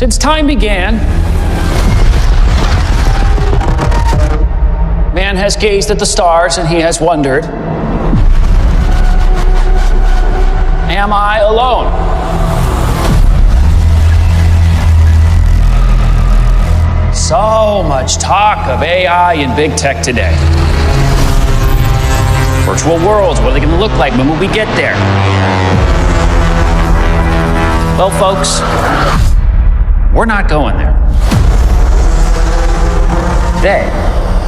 Since time began, man has gazed at the stars and he has wondered, am I alone? So much talk of AI and big tech today. Virtual worlds, what are they going to look like? When will we get there? Well, folks, we're not going there. They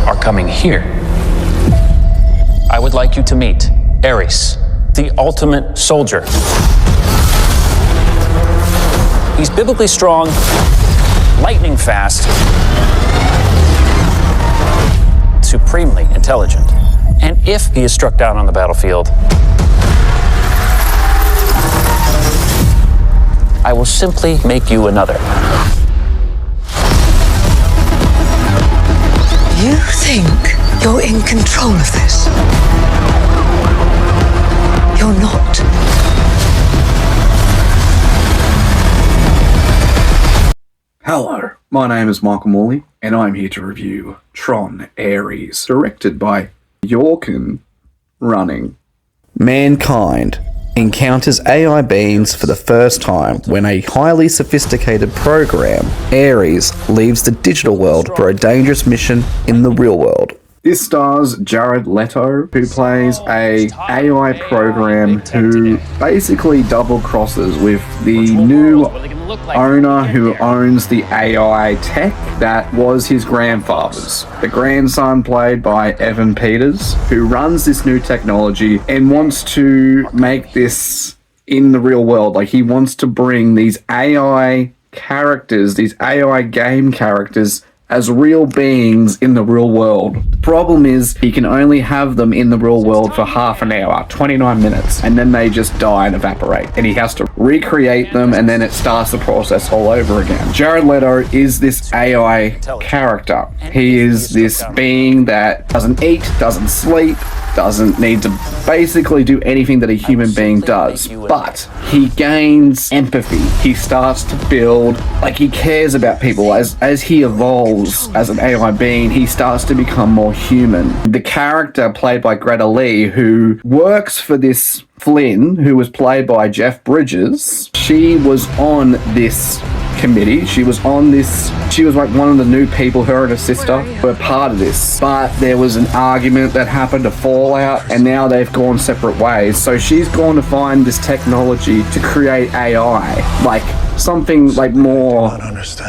are coming here. I would like you to meet Ares, the ultimate soldier. He's biblically strong, lightning fast, supremely intelligent. And if he is struck down on the battlefield, I will simply make you another. You think you're in control of this? You're not. Hello, my name is Michael Morley, and I'm here to review Tron Ares, directed by Yorkin, running. Mankind encounters AI beings for the first time when a highly sophisticated program, Ares, leaves the digital world for a dangerous mission in the real world. This stars Jared Leto, who plays a AI program who basically double crosses with the new owner who owns the AI tech that was his grandfather's. The grandson, played by Evan Peters, who runs this new technology and wants to make this in the real world. Like, he wants to bring these AI characters, these AI game characters, as real beings in the real world. The problem is he can only have them in the real world for half an hour, 29 minutes, and then they just die and evaporate. And he has to recreate them, and then it starts the process all over again. Jared Leto is this AI character. He is this being that doesn't eat, doesn't sleep, doesn't need to basically do anything that a human being does, but he gains empathy. He starts to build, like, he cares about people. As he evolves as an AI being, he starts to become more human. The character played by Greta Lee, who works for this Flynn, who was played by Jeff Bridges, she was on this committee. She was like one of the new people. Her and her sister were part of this, but there was an argument that happened, a fallout, and now they've gone separate ways. So she's gone to find this technology to create AI, like something like more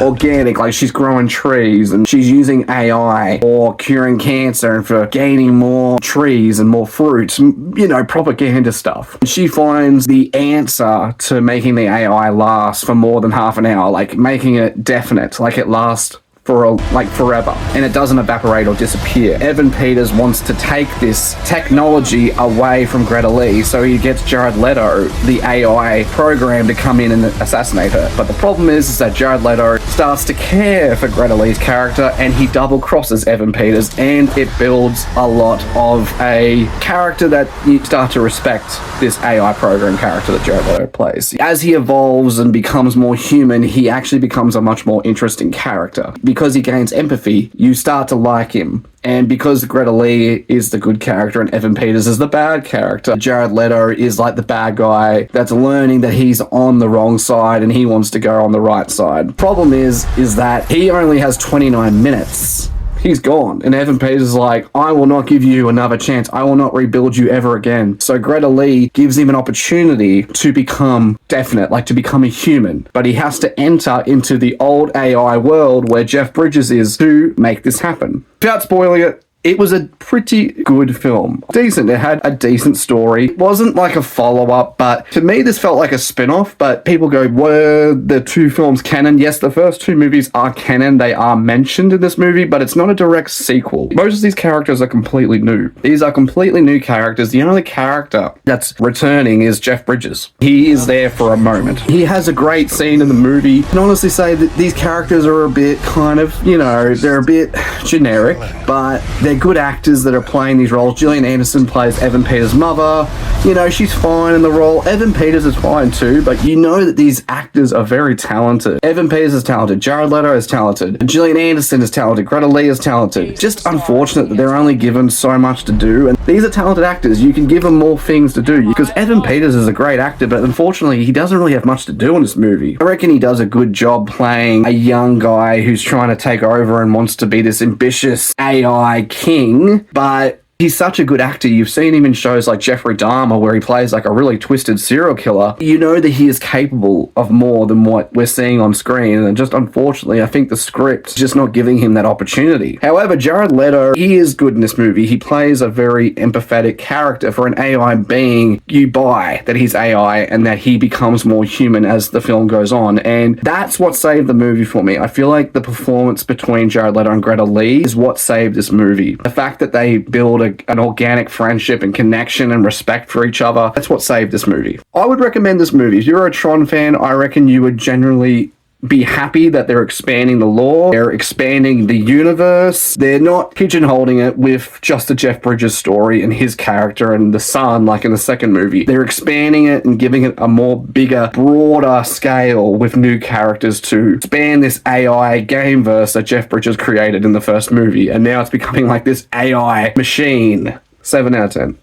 organic, like she's growing trees and she's using AI for curing cancer and for gaining more trees and more fruits, you know, propaganda stuff. She finds the answer to making the AI last for more than half an hour, like making it definite, like it lasts for forever, and it doesn't evaporate or disappear. Evan Peters wants to take this technology away from Greta Lee, so he gets Jared Leto, the AI program, to come in and assassinate her. But the problem is that Jared Leto starts to care for Greta Lee's character, and he double crosses Evan Peters, and it builds a lot of a character that you start to respect, this AI program character that Jared Leto plays. As he evolves and becomes more human, he actually becomes a much more interesting character. Because he gains empathy, you start to like him. And because Greta Lee is the good character and Evan Peters is the bad character, Jared Leto is like the bad guy that's learning that he's on the wrong side and he wants to go on the right side. Problem is that he only has 29 minutes. He's gone. And Evan Peters is like, I will not give you another chance. I will not rebuild you ever again. So Greta Lee gives him an opportunity to become definite, like to become a human. But he has to enter into the old AI world where Jeff Bridges is to make this happen. Without spoiling it, it was a pretty good film. Decent. It had a decent story. It wasn't like a follow-up, but to me this felt like a spin-off. But people go, were the two films canon? Yes, the first two movies are canon. They are mentioned in this movie, but it's not a direct sequel. Most of these characters are completely new. These are completely new characters. The only character that's returning is Jeff Bridges. He is there for a moment. He has a great scene in the movie. I can honestly say that these characters are a bit kind of, you know, they're a bit generic, but they're they're good actors that are playing these roles. Gillian Anderson plays Evan Peters' mother. You know, she's fine in the role. Evan Peters is fine too, but you know that these actors are very talented. Evan Peters is talented. Jared Leto is talented. Gillian Anderson is talented. Greta Lee is talented. Just unfortunate that they're only given so much to do. And these are talented actors. You can give them more things to do. Because Evan Peters is a great actor, but unfortunately, he doesn't really have much to do in this movie. I reckon he does a good job playing a young guy who's trying to take over and wants to be this ambitious AI king, but he's such a good actor. You've seen him in shows like Jeffrey Dahmer, where he plays like a really twisted serial killer. You know that he is capable of more than what we're seeing on screen, and just unfortunately, I think the script's just not giving him that opportunity. However, Jared Leto, he is good in this movie. He plays a very empathetic character for an AI being. You buy that he's AI and that he becomes more human as the film goes on, and that's what saved the movie for me. I feel like the performance between Jared Leto and Greta Lee is what saved this movie. The fact that they build an organic friendship and connection and respect for each other, that's what saved this movie. I would recommend this movie. If you're a Tron fan, I reckon you would generally be happy that they're expanding the lore, they're expanding the universe, they're not pigeonholing it with just the Jeff Bridges story and his character and the son like in the second movie. They're expanding it and giving it a more bigger, broader scale with new characters to span this AI gameverse that Jeff Bridges created in the first movie, and now it's becoming like this AI machine. 7 out of 10.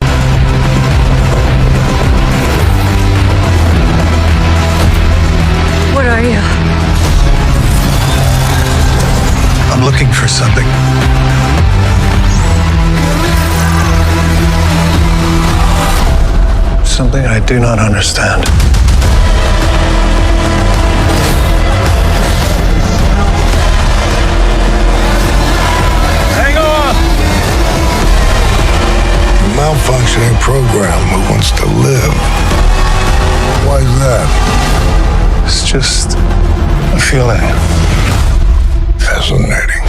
What are you? I'm looking for something. Something I do not understand. Hang on! A malfunctioning program who wants to live. Why is that? It's just a feeling. Fascinating.